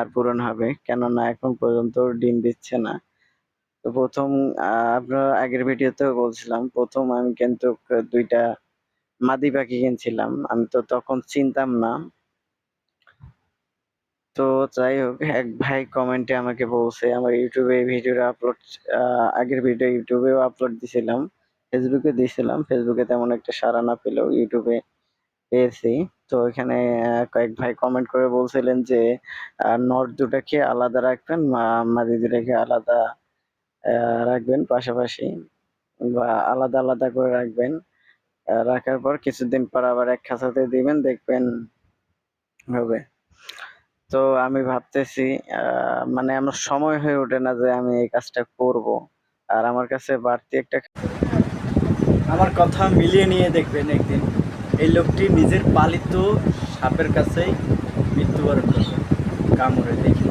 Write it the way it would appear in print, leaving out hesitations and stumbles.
আর পূরণ হবে, কেননা এখন পর্যন্ত ডিম দিচ্ছে না। তো প্রথম আপনার আগের ভিডিওতেও বলছিলাম, প্রথম আমি কিন্তু ২ টা মাদি পাখি কিনছিলাম। আমি তো তখন চিনতাম না। তো যাই হোক, এক ভাই কমেন্টে আমাকে বলছে, আমার ইউটিউবে এই ভিডিওটা আপলোড আ আগের ভিডিও ইউটিউবেও আপলোড দিছিলাম, ফেসবুকে দিছিলাম। ফেসবুকে তেমন একটা সাড়া না পেলেও ইউটিউবে পেয়েছি। তো ওইখানে কয়েক ভাই কমেন্ট করে বলছিলেন যে, নর দুটাকে আলাদা রাখবেন, মাদি দুটাকে আলাদা রাখবেন পাশাপাশি বা আলাদা, আলাদা করে রাখবেন। রাখার পর কিছুদিন পর আবার এক খাঁচাতে দিবেন, দেখবেন হবে। তো আমি ভাবতেছি আ মানে আমার সময় হয়ে ওঠে না যে আমি এই কাজটা করব। আর আমার কাছে বাড়তি একটা আমার কথা মিলিয়ে নিয়ে দেখবেন একদিন এই লোকটি নিজের পালিত সাপের কাছেই মৃত্যুবরণ করবে কামড়ে দেখে।